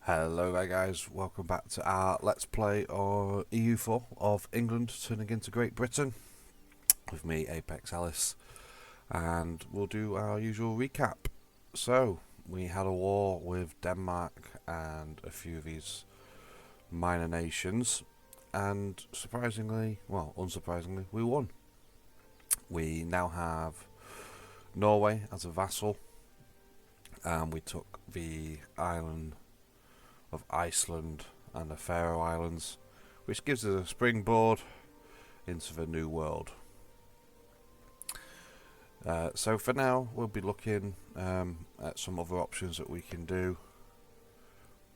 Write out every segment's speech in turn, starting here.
Hello there guys, welcome back to our Let's Play on EU4 of England turning into Great Britain with me, Apex Alice, and we'll do our usual recap. So, we had a war with Denmark and a few of these minor nations, and surprisingly, well unsurprisingly, we won. We now have Norway as a vassal, and we took the island of Iceland and the Faroe Islands, which gives us a springboard into the new world. So for now we'll be looking at some other options that we can do.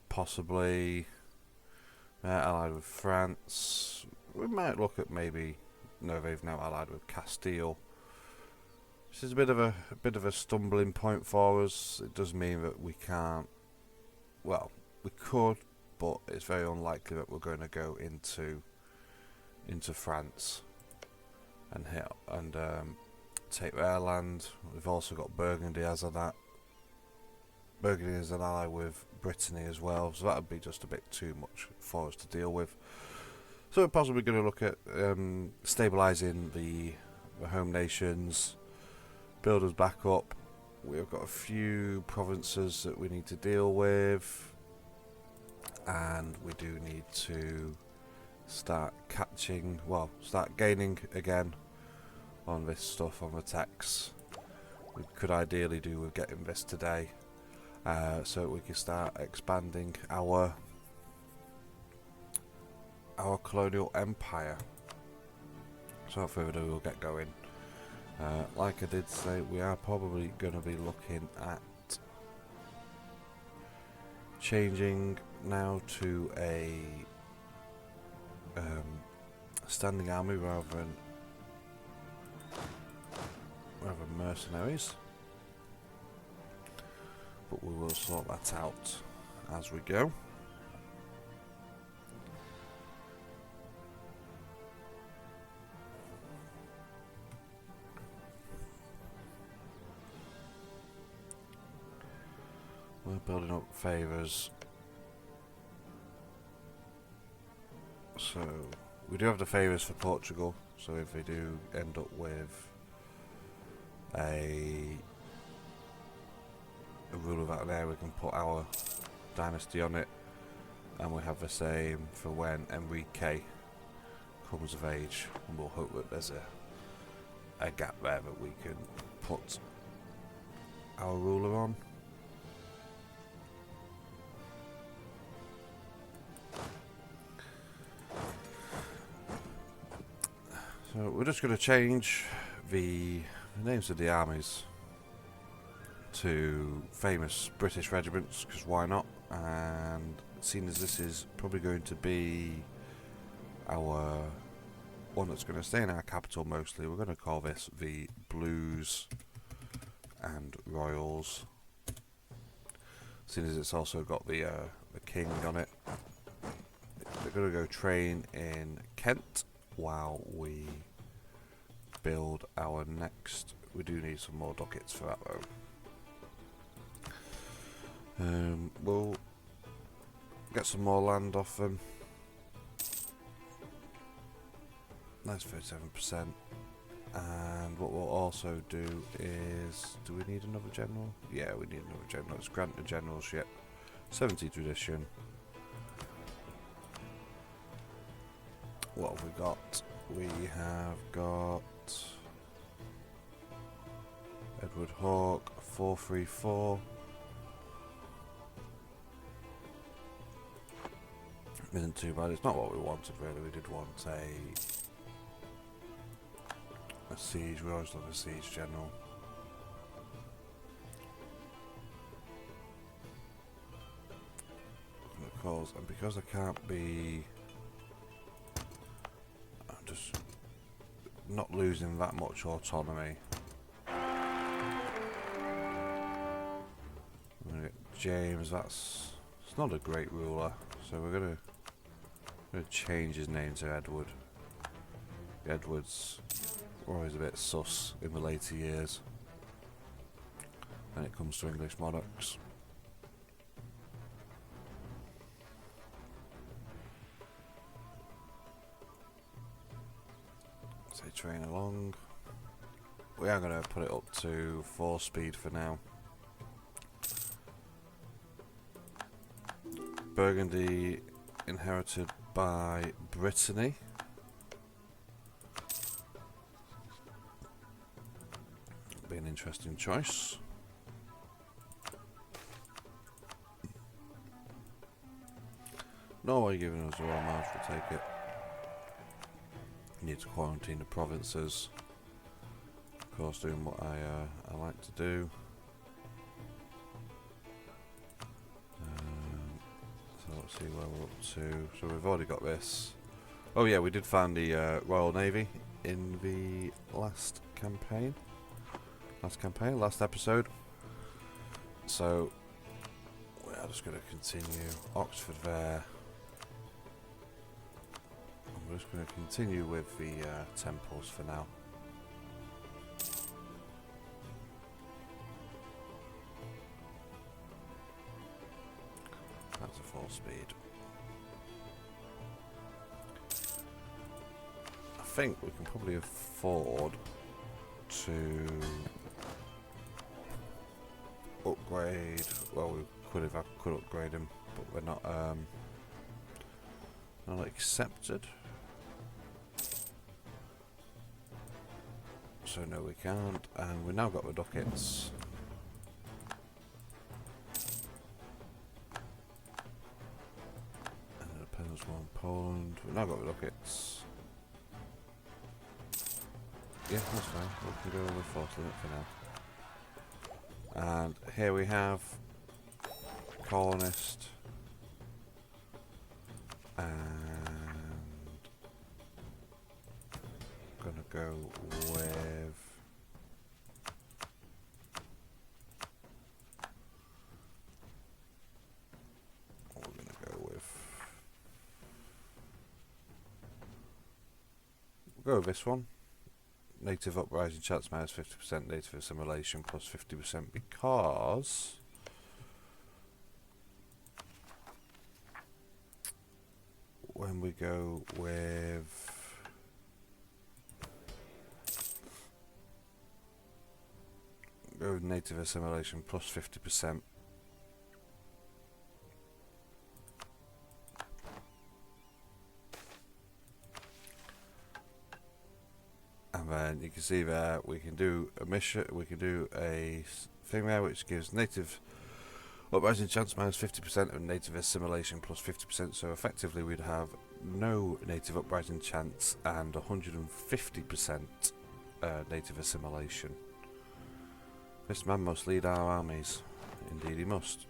Possibly allied with France. We might look at maybe, no, they've now allied with Castile. This is a bit of a stumbling point for us. It does mean that we can't, well, we could, but it's very unlikely that we're going to go into France and hit and take their land. We've also got Burgundy as an ally with Brittany as well, so that would be just a bit too much for us to deal with. So we're possibly going to look at stabilising the home nations, build us back up. We've got a few provinces that we need to deal with, and we do need to start gaining again on this stuff, on the tax. We could ideally do with getting this today, so we can start expanding our colonial empire. So without further ado, we'll get going. Like I did say, we are probably going to be looking at changing now to a standing army rather than mercenaries, but we will sort that out as we go. We're building up favours. So we do have the favours for Portugal, so if we do end up with a ruler of that there, we can put our dynasty on it, and we have the same for when Enrique comes of age, and we'll hope that there's a gap there that we can put our ruler on. So we're just going to change the names of the armies to famous British regiments, because why not? And seeing as this is probably going to be our one that's going to stay in our capital mostly, we're going to call this the Blues and Royals. Seeing as it's also got the king on it, they're going to go train in Kent while we build our next. We do need some more ducats for that though. We'll get some more land off them. That's 37%. And what we'll also do is, do we need another general? Yeah, we need another general. Let's grant a generalship. 70 tradition. What have we got? We have got Edward Hawke, 434. Isn't too bad. It's not what we wanted really. We did want a siege. We always love a siege general. And because I can't be, I'm just not losing that much autonomy. I'm gonna get James. It's not a great ruler, so we're gonna change his name to Edward. Edwards were always a bit sus in the later years when it comes to English monarchs. say train along. We are going to put it up to 4 speed for now. Burgundy inherited by Brittany. Be an interesting choice. Norway giving us a royal march, we'll take it. Need to quarantine the provinces. Of course, doing what I like to do. So let's see where we're up to. So we've already got this. Oh yeah, we did find the Royal Navy in the last campaign. Last episode. So we are just going to continue. Oxford there. We're just going to continue with the temples for now. That's a 4 speed. I think we can probably afford to upgrade. Well, we could if I could upgrade him, but we're not accepted. So no, we can't, and we've now got the ducats. And the dependence one Poland. We've now got the ducats. Yeah, that's fine. We can go with force limit for now. And here we have colonist. And gonna go with what we're gonna go with. We'll go with this one. Native uprising chance minus 50%, native assimilation plus 50% because when we go with native assimilation plus 50%. And then you can see there we can do a mission, we can do a thing there which gives native uprising chance minus 50% and native assimilation plus 50%, so effectively we'd have no native uprising chance and 150% native assimilation. This man must lead our armies. Indeed he must.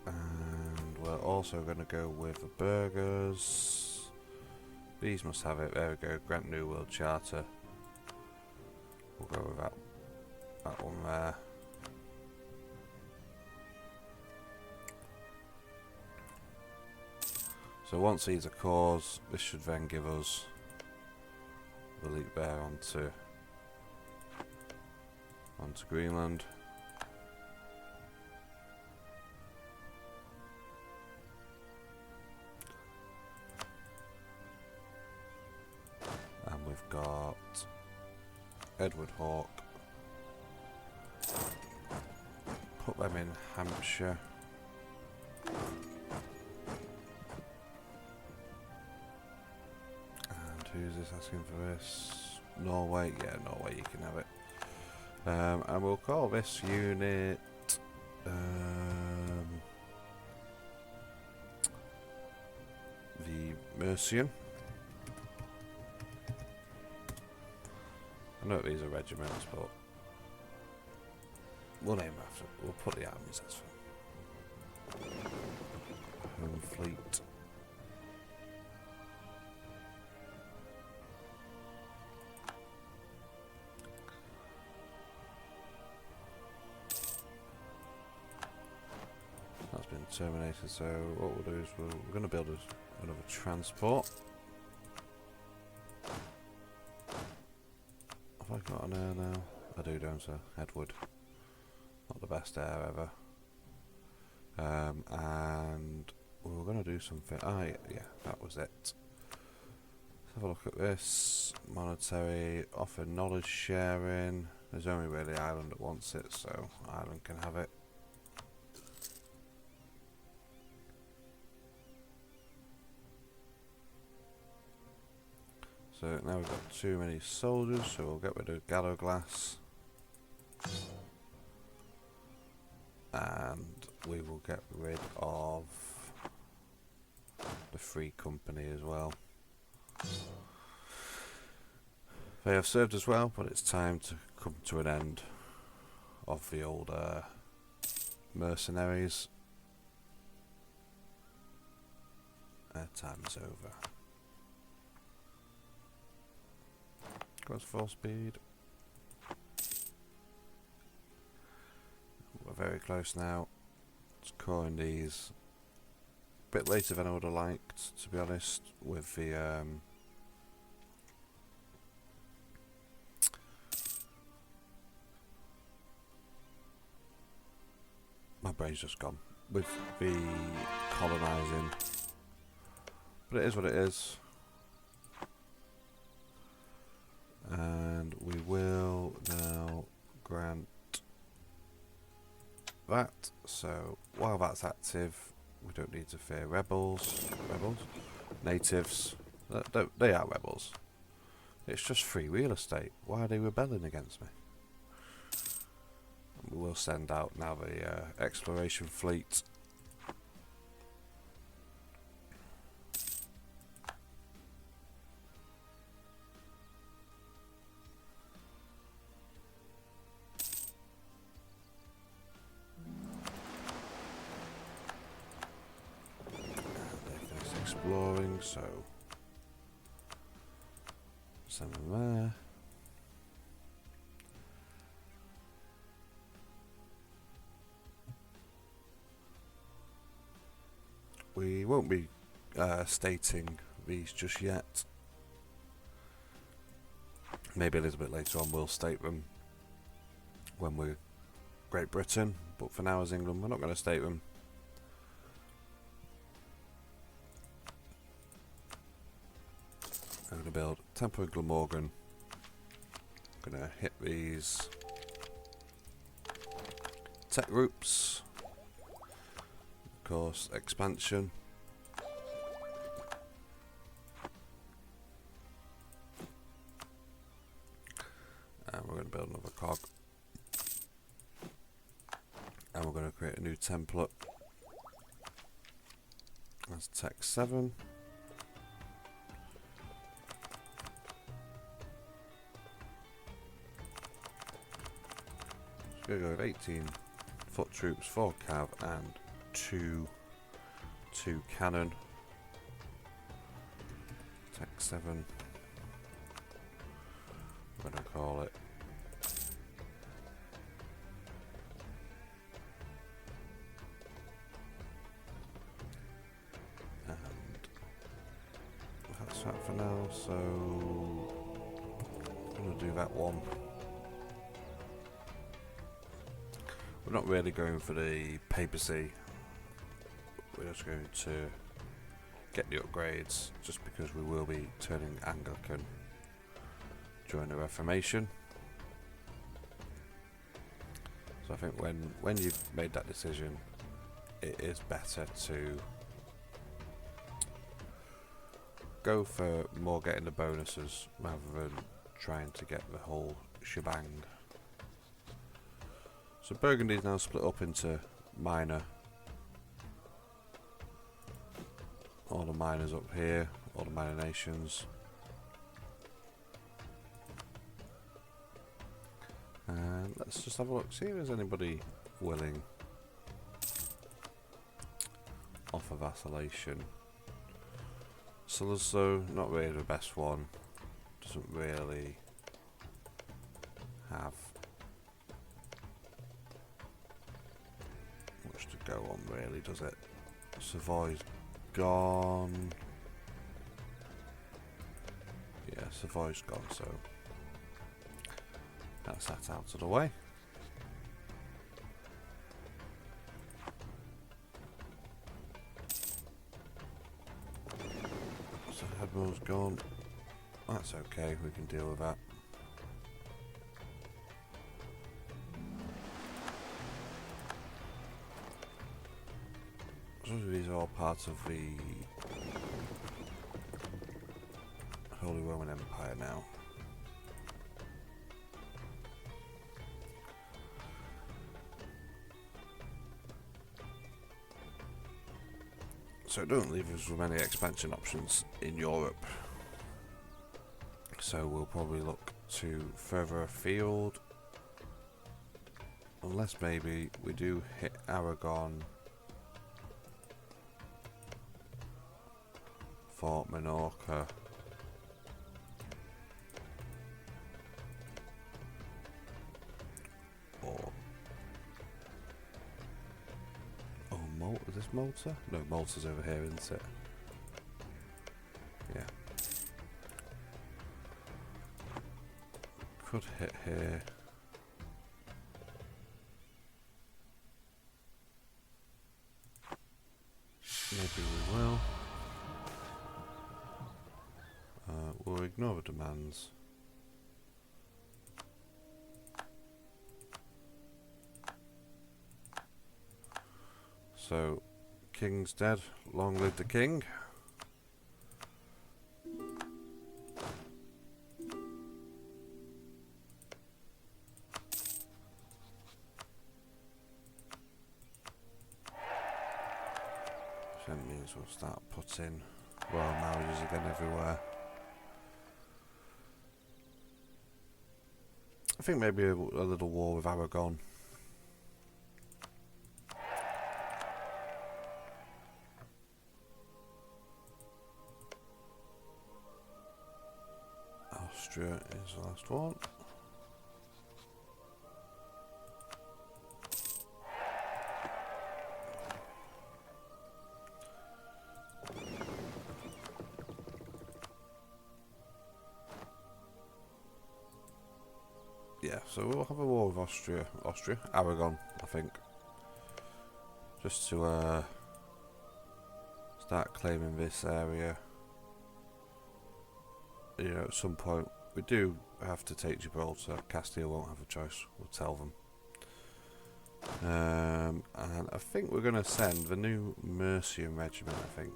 And we're also going to go with the burghers. These must have it. There we go. Grant New World Charter. We'll go with that one there. So once these are cores, this should then give us the leap there onto Greenland. And we've got Edward Hawke. Put them in Hampshire. And who's this asking for this? Norway? Yeah, Norway, you can have it. And we'll call this unit the Mercian. I know these are regiments, but we'll name after. We'll put the armies as for Home Fleet. That's been terminated, so what we'll do is we're going to build another transport. Have I got an air now? I do, don't I? Edward. Not the best air ever. And we were going to do something. Ah, yeah, that was it. Have a look at this. Monetary, offer knowledge sharing. There's only really Ireland that wants it, so Ireland can have it. So now we've got too many soldiers, so we'll get rid of gallows glass. And we will get rid of the free company as well. They have served us well, but it's time to come to an end of the old mercenaries. Their time is over. Goes full speed. We're very close now. Just coring these. A bit later than I would have liked, to be honest, with the my brain's just gone with the colonising, but it is what it is. And we will now grant that. So while that's active, we don't need to fear rebels, natives. They are rebels. It's just free real estate. Why are they rebelling against me? We will send out now the exploration fleet. Exploring, so send them there. We won't be stating these just yet. Maybe a little bit later on we'll state them when we're Great Britain, but for now as England we're not going to state them. I'm going to build Temple in Glamorgan. I'm going to hit these tech groups. Of course, expansion. And we're going to build another cog. And we're going to create a new template. That's tech 7. We're going to go with 18 foot troops, 4 cav and 2 cannon. Tech 7. We're going to call it and that's that for now, so I'm going to do that one. We're not really going for the papacy, we're just going to get the upgrades just because we will be turning Anglican during the Reformation. So I think when you've made that decision, it is better to go for more getting the bonuses rather than trying to get the whole shebang. So Burgundy is now split up into minor. All the miners up here, all the minor nations. And let's just have a look, see if there's anybody willing. Offer vacillation. Saluzzo, not really the best one. Doesn't really have much to go on really, does it? Savoy's gone. Yeah, Savoy's gone, so that's that out of the way. So Admiral's gone. That's okay, we can deal with that. So these are all parts of the Holy Roman Empire now. So it doesn't leave us with many expansion options in Europe. So we'll probably look to further afield. Unless maybe we do hit Aragon, Fort Minorca. Or Malta? Is this Malta? No, Malta's over here, isn't it? Yeah. Could hit here. Maybe we will. We'll ignore the demands. So, King's dead. Long live the king. That means we'll start putting royal marriages again everywhere. I think maybe a little war with Aragon. Austria is the last one. Yeah, so we'll have a war with Aragon, I think. Just to start claiming this area. You know, at some point we do have to take Gibraltar. Castile won't have a choice, we'll tell them. And I think we're going to send the new Mercian regiment, I think.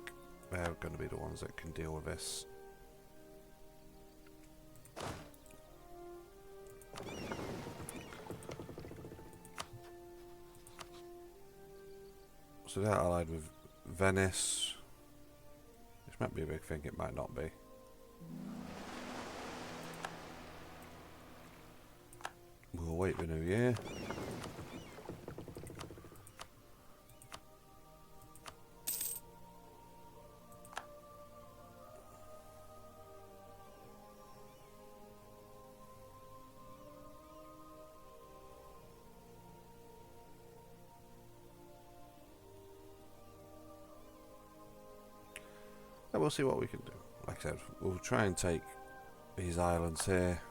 They're going to be the ones that can deal with this. So they're allied with Venice. This might be a big thing, it might not be. We'll wait the new year. And we'll see what we can do. Like I said, we'll try and take these islands here.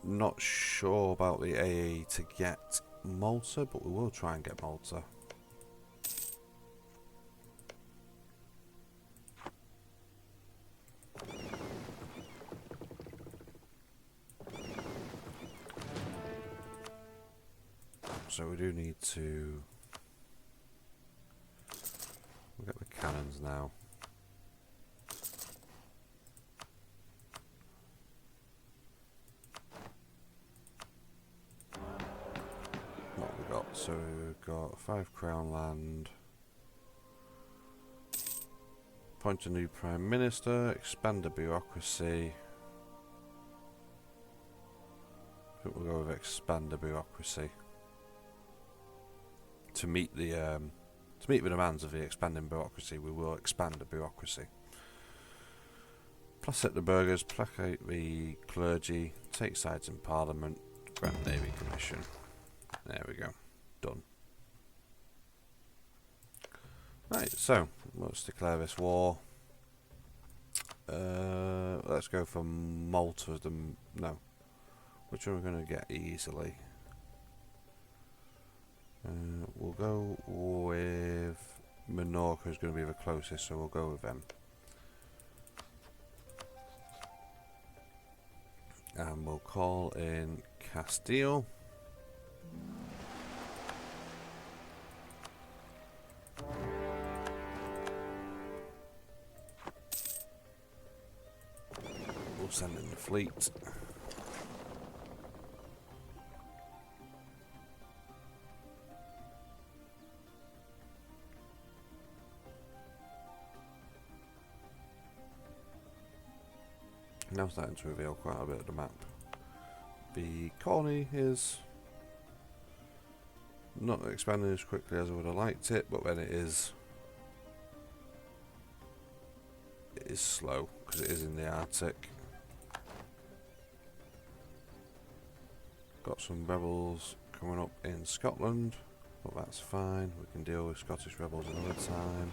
Not sure about the AA to get Malta, but we will try and get Malta. So we do need to look at the cannons now. What we got? So we've got 5 crown land. Appoint a new prime minister. Expand the bureaucracy. I think we'll go with expand the bureaucracy to meet the demands of the expanding bureaucracy. We will expand the bureaucracy. Placate the burghers, placate the clergy, take sides in parliament, grant navy commission. There we go. Done. Right, so let's declare this war. Let's go for Malta as the no. Which one are we going to get easily? We'll go with Menorca is going to be the closest, so we'll go with them. And we'll call in Castile. We'll send in the fleet. Now starting to reveal quite a bit of the map. The colony is not expanding as quickly as I would have liked it, but then it is slow because it is in the Arctic. Got some rebels coming up in Scotland, but that's fine. We can deal with Scottish rebels another time.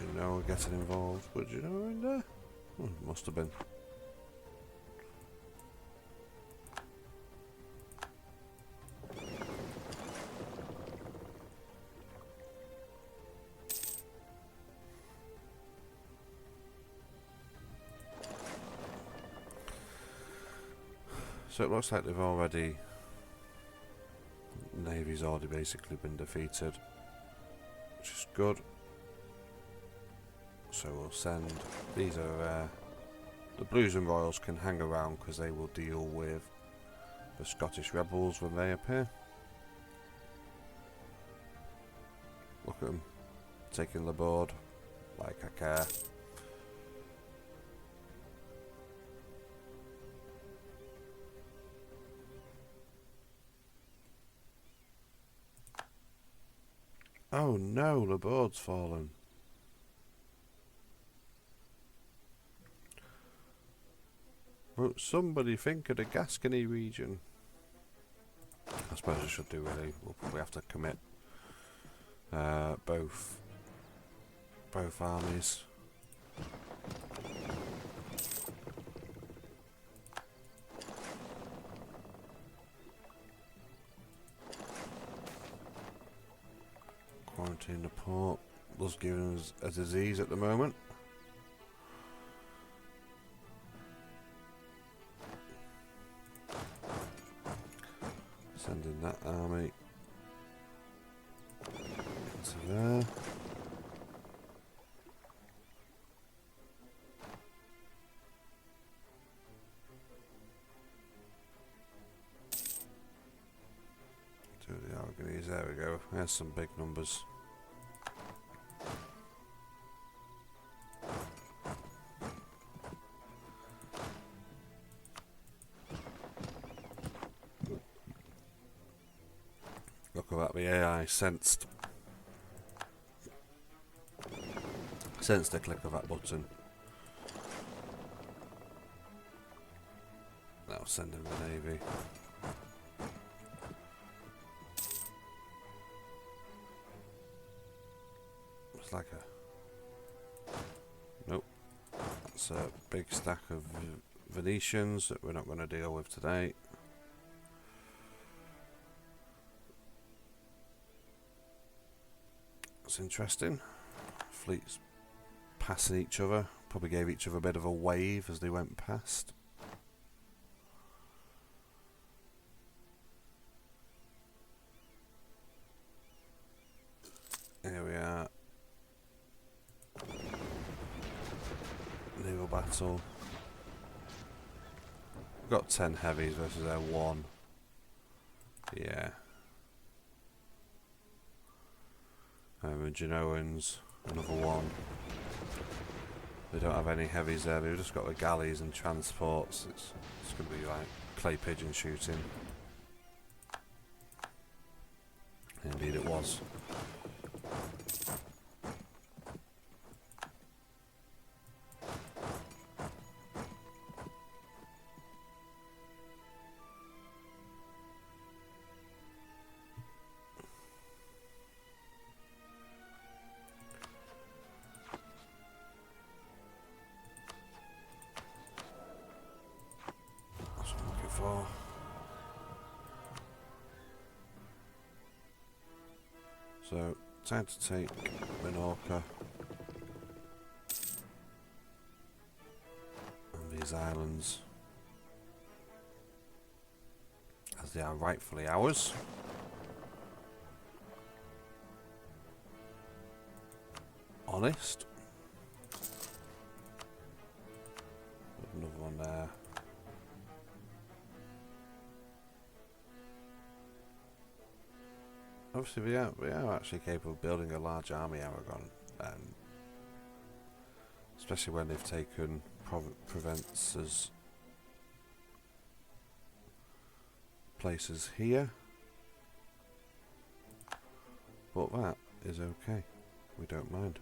You know, we're getting involved, but you know we're in there? Oh, must have been. So it looks like they've already... Navy's already basically been defeated, which is good. So we'll send... These are... the Blues and Royals can hang around because they will deal with the Scottish rebels when they appear. Look at them taking the board like I care. Oh no, the board's fallen. But somebody think of the Gascony region. I suppose I should do really. We'll probably have to commit both armies. Quarantine the port. Thus giving us a disease at the moment. Sending that army into there. To the Alleghenies, there we go. There's some big numbers. Look at that, the AI sensed the click of that button. Now send in the Navy. It's like a... Nope. That's a big stack of Venetians that we're not going to deal with today. That's interesting. Fleets passing each other. Probably gave each other a bit of a wave as they went past. Here we are. Naval battle. We've got 10 heavies versus their 1. Yeah. And Genoans, another 1. They don't have any heavies there, they've just got the galleys and transports. It's going to be like clay pigeon shooting. Indeed it was. So, time to take Minorca and these islands as they are rightfully ours. Honest. Another one there. Obviously, we are actually capable of building a large army, Aragon, especially when they've taken Provence's places here. But that is okay. We don't mind.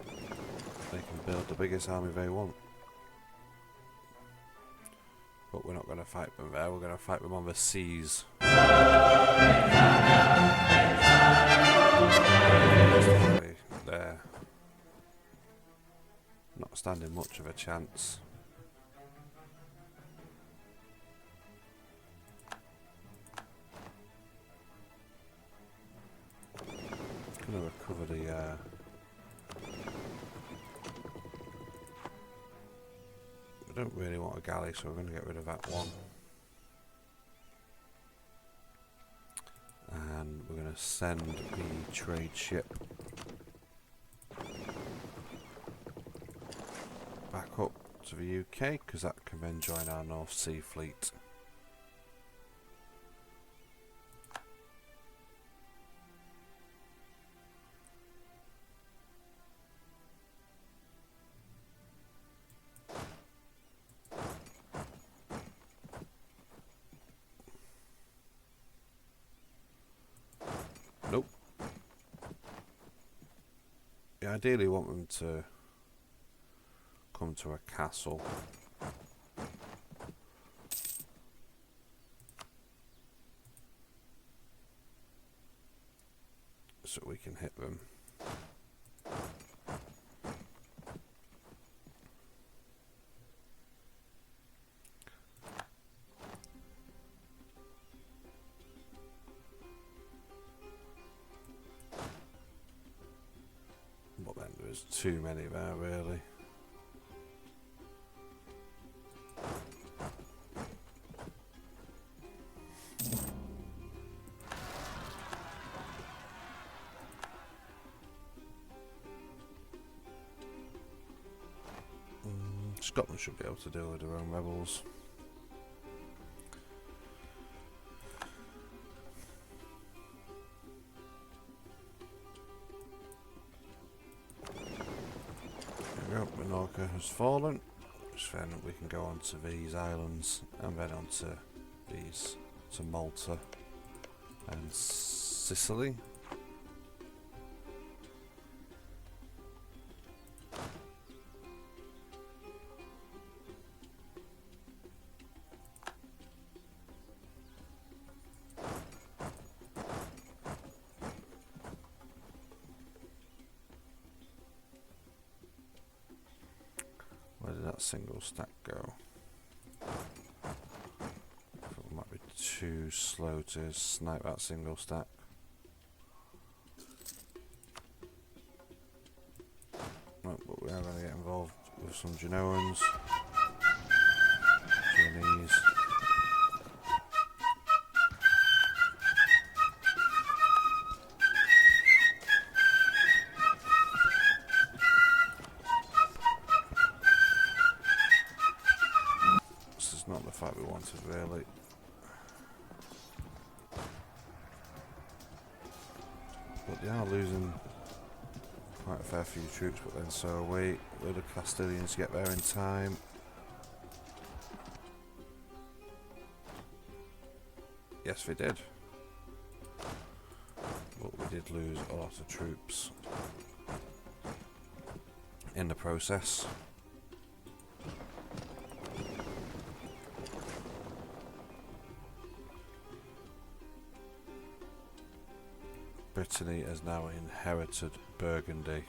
They can build the biggest army they want. But we're not going to fight them there, we're going to fight them on the seas. They're not standing much of a chance. Going to recover the we don't really want a galley, so we're going to get rid of that one. And we're going to send the trade ship back up to the UK, because that can then join our North Sea fleet. Nope. Yeah, ideally want them to come to a castle. So we can hit them. But then there's too many there, really. Scotland should be able to deal with their own rebels. There we go, Minorca has fallen. Which then we can go on to these islands and then on to these, to Malta and Sicily. Where did that single stack go? It might be too slow to snipe that single stack. No, but we are going to get involved with some Genoans, Genoese. Not the fight we wanted, really. But they are losing quite a fair few troops, but then so are we. Will the Castilians get there in time? Yes, we did. But we did lose a lot of troops in the process. Brittany has now inherited Burgundy.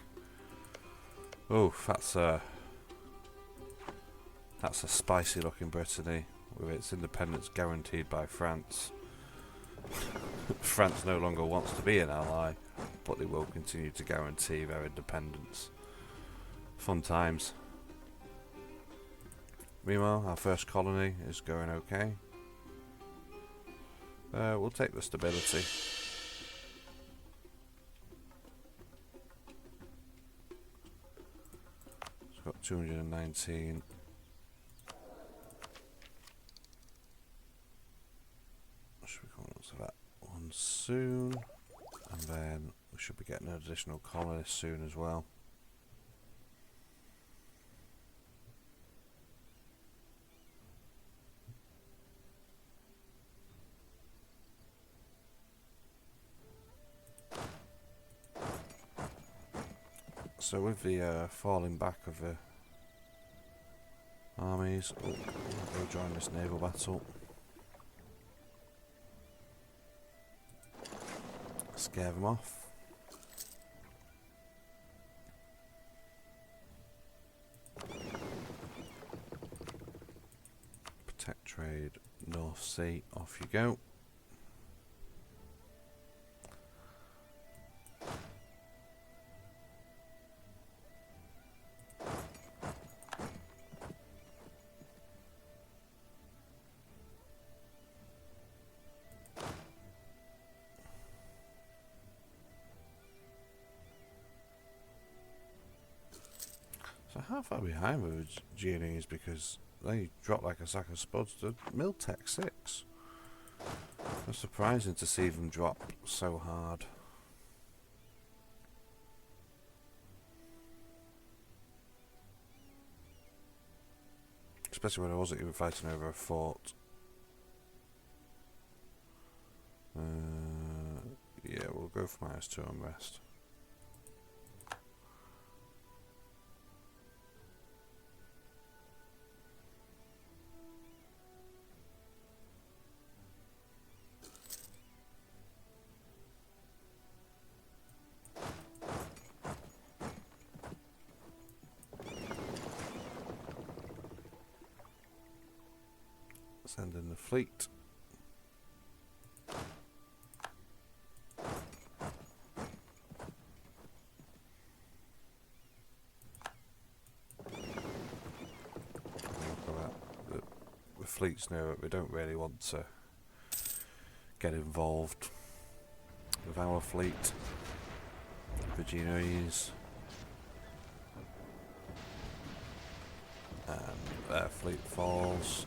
Oh, that's a spicy looking Brittany with its independence guaranteed by France. France no longer wants to be an ally, but they will continue to guarantee their independence. Fun times. Meanwhile, our first colony is going okay. We'll take the stability. It's got 219. Should we come on to that one soon? And then we should be getting an additional colonist soon as well. So with the falling back of the armies, we'll go join this naval battle. Scare them off. Protect trade, North Sea, off you go. So how far behind were the Genoese, because they dropped like a sack of spuds to Miltech 6. It's surprising to see them drop so hard. Especially when I wasn't even fighting over a fort. Yeah, we'll go for -2 on rest. Send in the fleet. The fleets know that we don't really want to get involved with our fleet. The Genoese. And their fleet falls.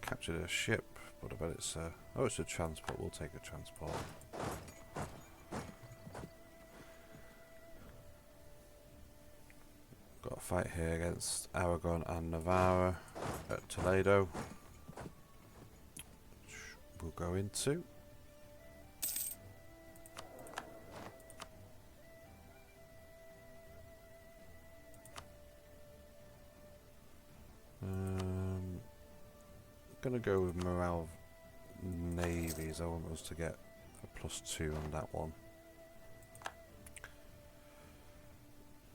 Captured a ship, but I bet it's oh, it's a transport. We'll take a transport. Got a fight here against Aragon and Navarra at Toledo, which we'll go into. Gonna go with morale navies. I want us to get a +2 on that one.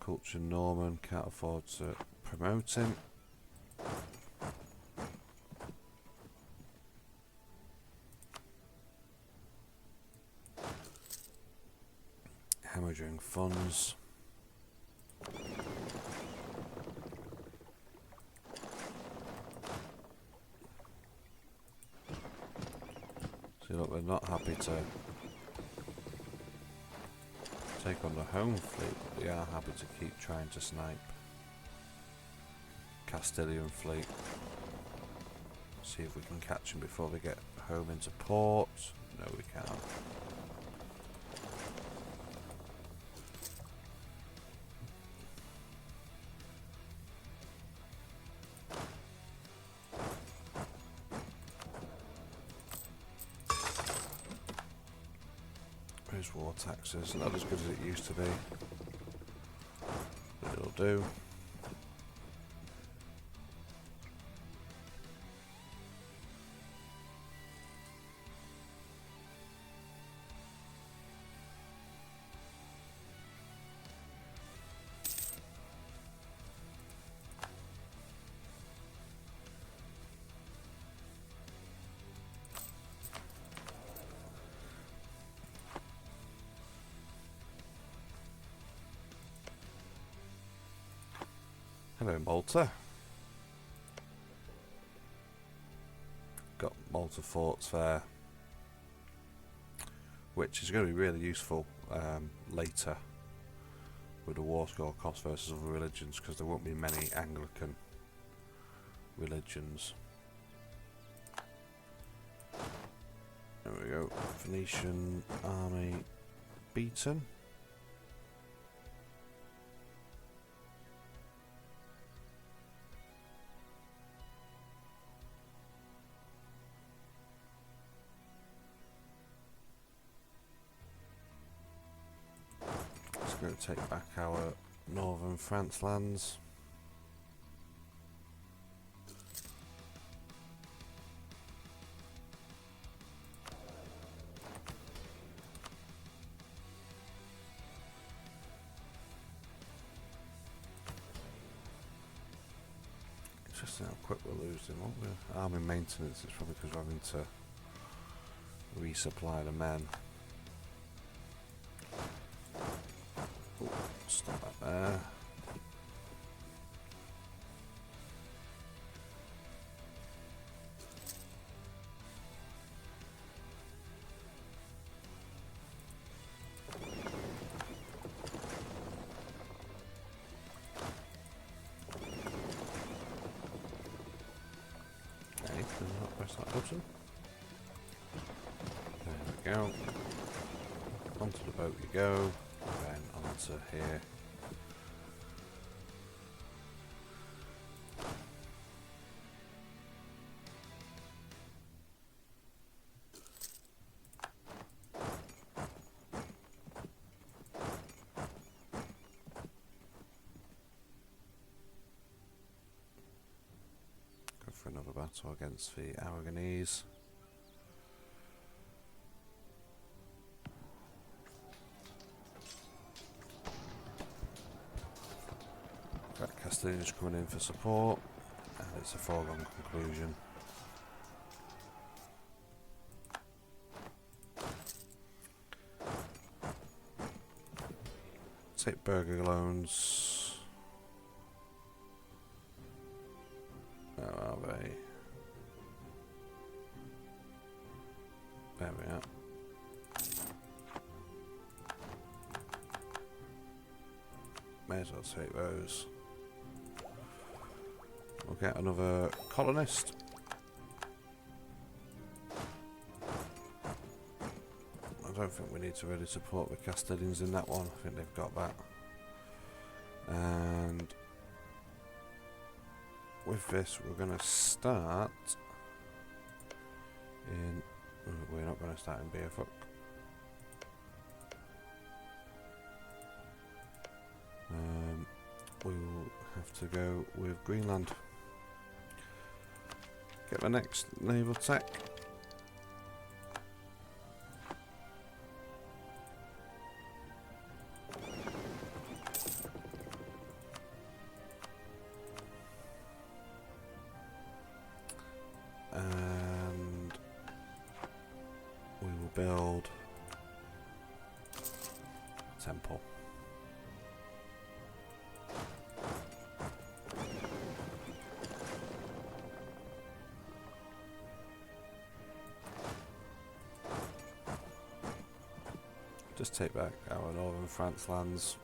Culture Norman, can't afford to promote him. Hemorrhaging funds. See, look, they're not happy to take on the home fleet, but they are happy to keep trying to snipe Castilian fleet. See if we can catch them before they get home into port. No, we can't. Raise war taxes, not as good as it used to be, but it'll do. Hello, Malta. Got Malta forts there, which is going to be really useful later with the war score cost versus other religions, because there won't be many Anglican religions. There we go. Phoenician army beaten. Let's go take back our northern France lands. Interesting how quick we're losing, won't we? Army maintenance is probably because we're having to resupply the men. Ooh, stop that there. Press that button. There we go. Onto the boat you go, and then onto here. Go for another battle against the Aragonese. Castilians coming in for support, and it's a foregone conclusion. Take burger loans. Where are they? There we are. May as well take those. We'll get another colonist. I don't think we need to really support the Castilians in that one. I think they've got that. And with this, we're going to start in... We're not going to start in Beerfuck. We will have to go with Greenland. Get the next naval tech. And we will build a temple. Just take back our northern France lands.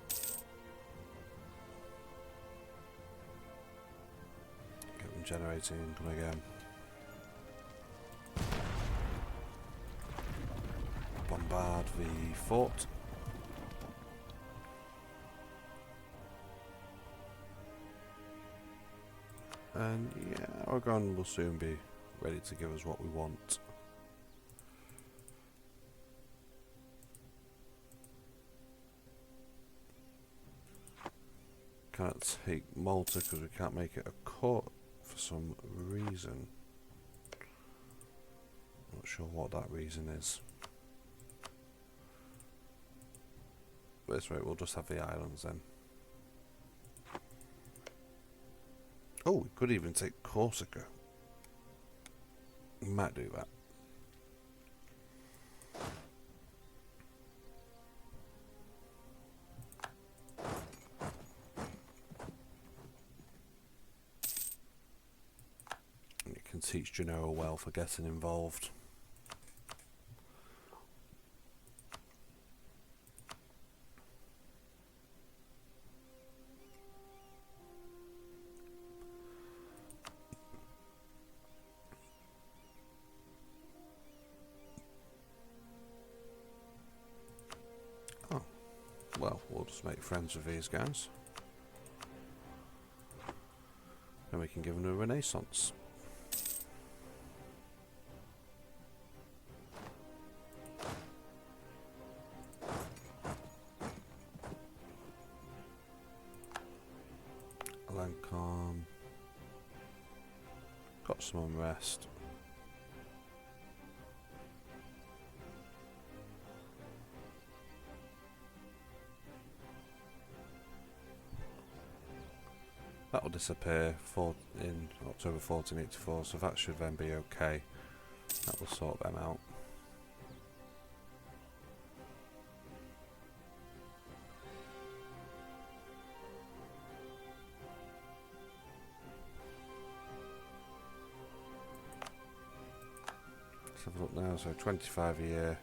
Get them generating income again. Bombard the fort. And yeah, Aragon will soon be ready to give us what we want. Can't take Malta because we can't make it a court for some reason. Not sure what that reason is. But this way we'll just have the islands then. Oh, we could even take Corsica. We might do that. teach Genoa well for getting involved. Oh, well, we'll just make friends with these guys. And we can give them a renaissance. Lancome. Got some unrest. That will disappear in October 1484, so that should then be okay. That will sort them out. Let's have a look now, so 25 a year.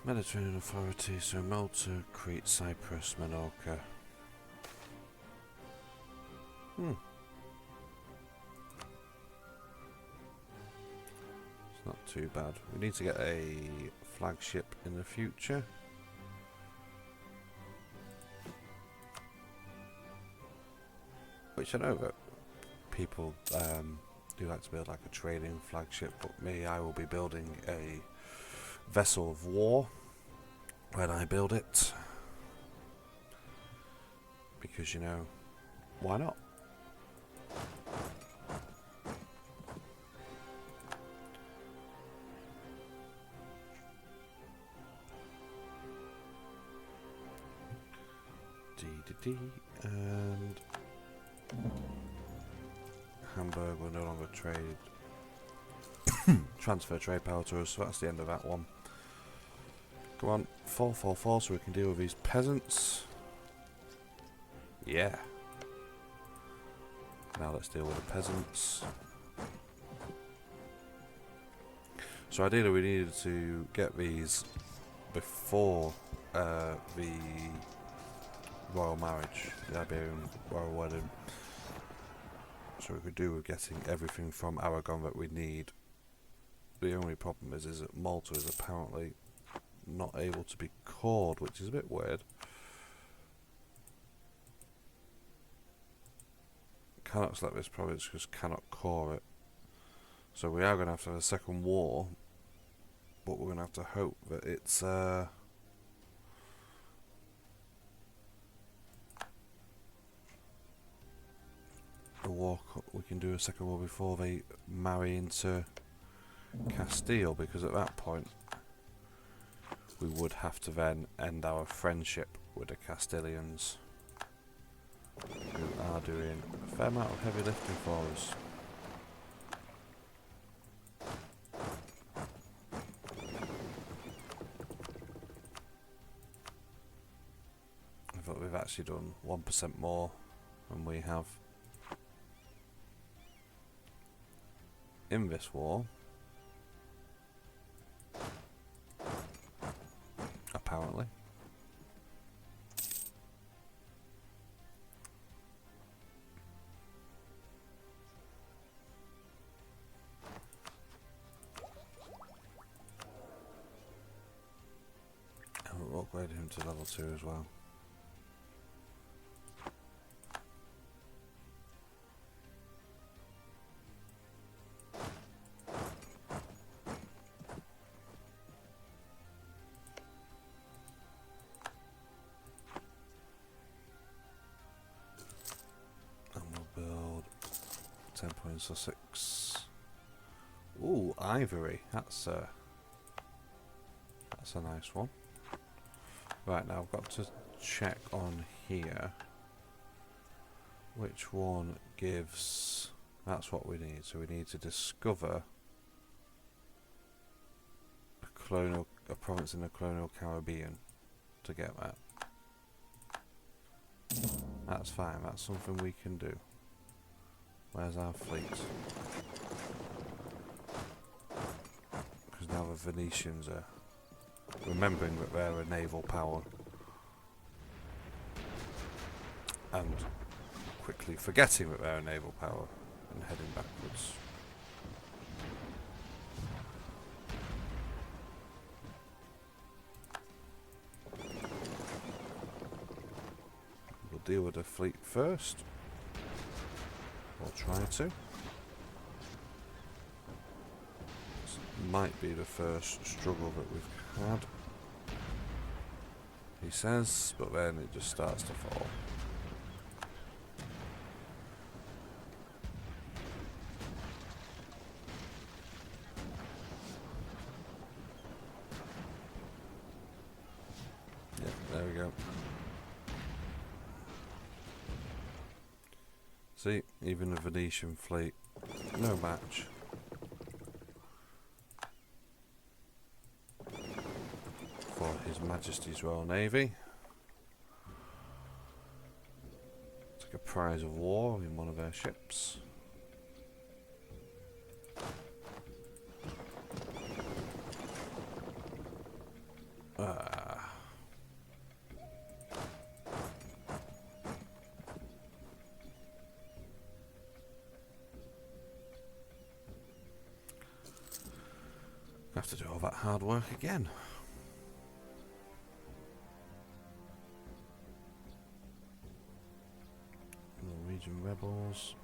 Mediterranean authorities, so Malta, Crete, Cyprus, Menorca. It's not too bad. We need to get a flagship in the future. Which I know that people do like to build like a trading flagship, but me, I will be building a vessel of war when I build it, because, you know, why not? And Hamburg will no longer trade. Transfer trade power to us, so that's the end of that one. Come on, 444 so we can deal with these peasants. Yeah. Now let's deal with the peasants. So ideally we needed to get these before the royal marriage, the Iberian royal wedding. So we could do with getting everything from Aragon that we need. The only problem is that Malta is apparently not able to be cored, which is a bit weird. Cannot select this province because cannot core it. So we are going to have a second war, but we're going to have to hope that it's a war. We can do a second war before they marry into Castile, because at that point we would have to then end our friendship with the Castilians, who are doing a fair amount of heavy lifting for us. I thought we've actually done 1% more than we have in this war. Apparently. And we'll upgrade him to level 2 as well. Sussex. Ooh, ivory. That's That's a nice one. Right, now I've got to check on here which one gives. That's what we need. So we need to discover a province in the colonial Caribbean to get that. That's fine. That's something we can do. Where's our fleet? Because now the Venetians are remembering that they're a naval power and quickly forgetting that they're a naval power and heading backwards. We'll deal with the fleet first. We'll try to. This might be the first struggle that we've had, he says, but then it just starts to fall. Yeah, there we go. See, even the Venetian fleet, no match. For His Majesty's Royal Navy. Took a prize of war in one of their ships. Have to do all that hard work again. Norwegian rebels.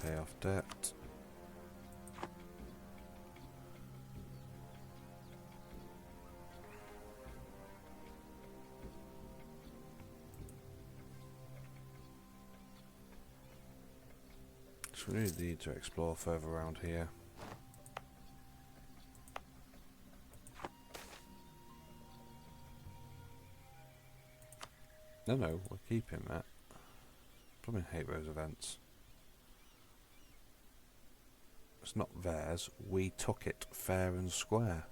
Pay off debt. So we really need to explore further around here. No, we're keeping that. Blooming hate those events. It's not theirs, we took it fair and square.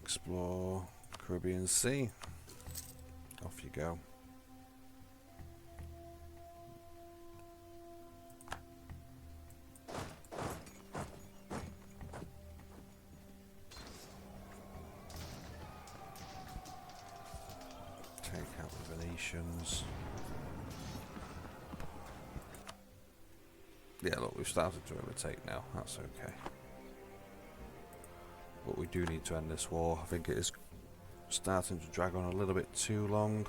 Explore Caribbean Sea. Off you go. Take out the Venetians. Yeah, look, we've started to overtake now. That's okay. But we do need to end this war. I think it is starting to drag on a little bit too long.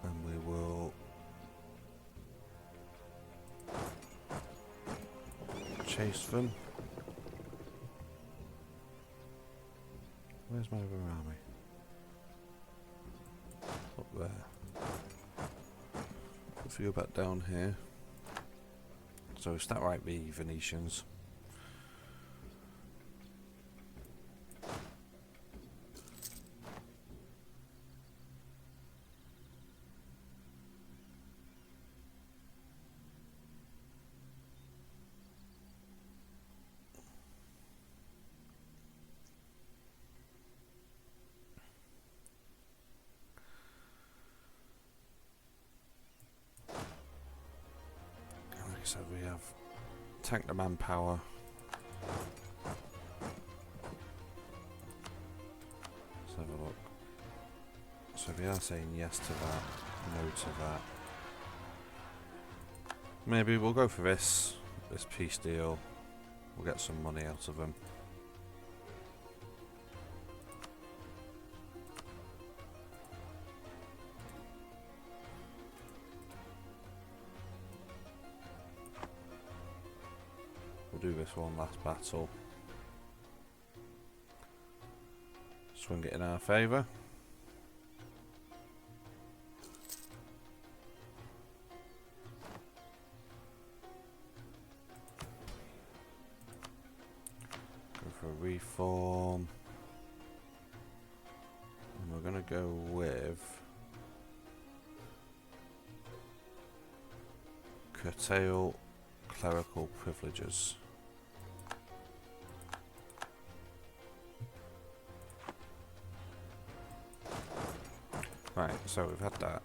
And we will chase them. Where's my other army? Up there. If you go back down here. So is that right, the Venetians? So we have tank the manpower. Let's have a look. So we are saying yes to that, no to that. Maybe we'll go for this peace deal. We'll get some money out of them. this one last battle. Swing it in our favour. Go for a reform. And we're going to go with curtail clerical privileges. Right, so we've had that.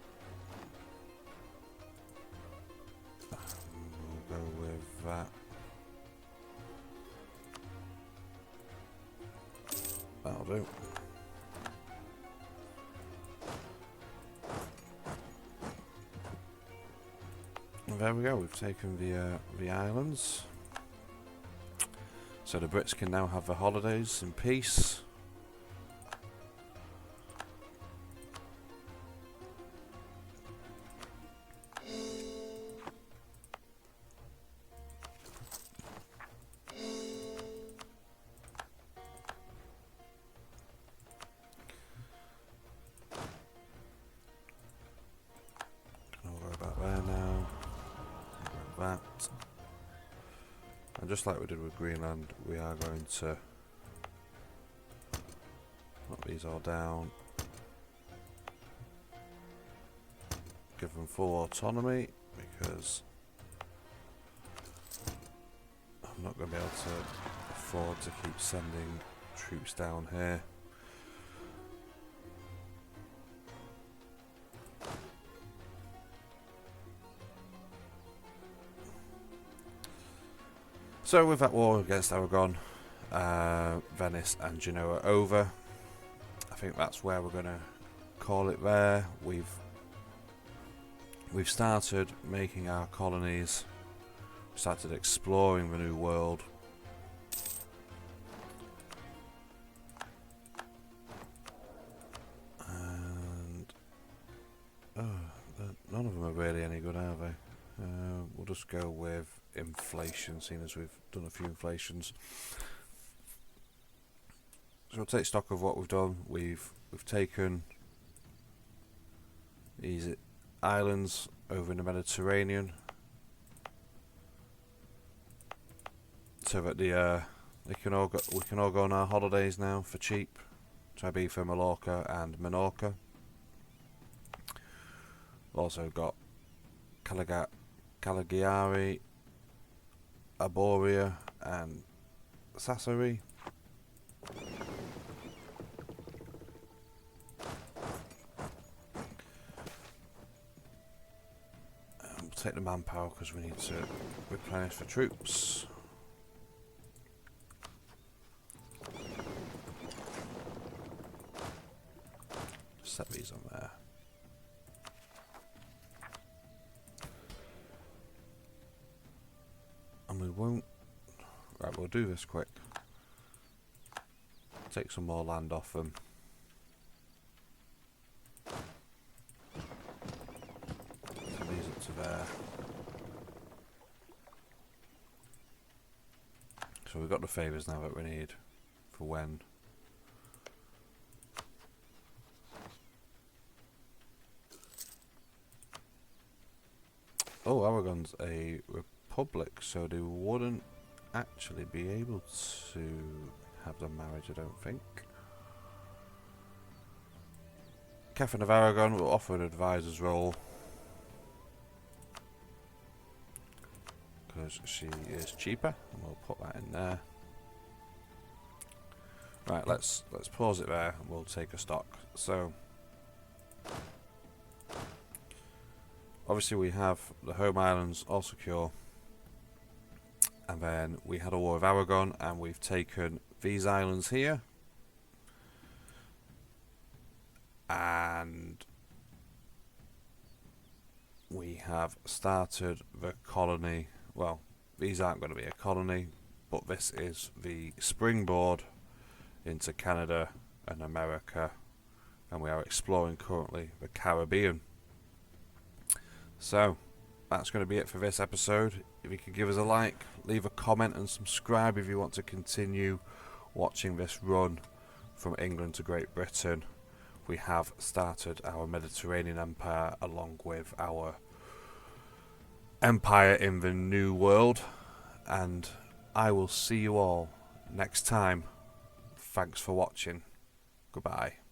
We'll go with that. That'll do. And there we go, we've taken the islands. So the Brits can now have their holidays in peace. And just like we did with Greenland, we are going to knock these all down, give them full autonomy, because I'm not going to be able to afford to keep sending troops down here. So with that war against Aragon, Venice and Genoa over, I think that's where we're going to call it there. We've started making our colonies, started exploring the New World. And none of them are really any good, are they? We'll just go with inflation, seeing as we've done a few inflations. So we'll take stock of what we've done. We've taken these islands over in the Mediterranean, so that we can all go on our holidays now for cheap. Ibiza, Mallorca, and Menorca. We've also got Cagliari, Arboria, and Sassari. We'll take the manpower because we need to replenish the troops. Set these on there. And we won't. Right, we'll do this quick. Take some more land off them. So these up to there. So we've got the favours now that we need for when. Oh, Aragon's a republic, so they wouldn't actually be able to have them married, I don't think. Catherine of Aragon will offer an advisor's role because she is cheaper, and we'll put that in there. Right, let's pause it there and we'll take a stock. So obviously we have the home islands all secure, and then we had a war with Aragon and we've taken these islands here, and we have started the colony. Well, these aren't going to be a colony, but this is the springboard into Canada and America, and we are exploring currently the Caribbean. So that's going to be it for this episode. If you could give us a like, leave a comment and subscribe if you want to continue watching this run from England to Great Britain. We have started our Mediterranean empire along with our empire in the New World, and I will see you all next time. Thanks for watching. Goodbye.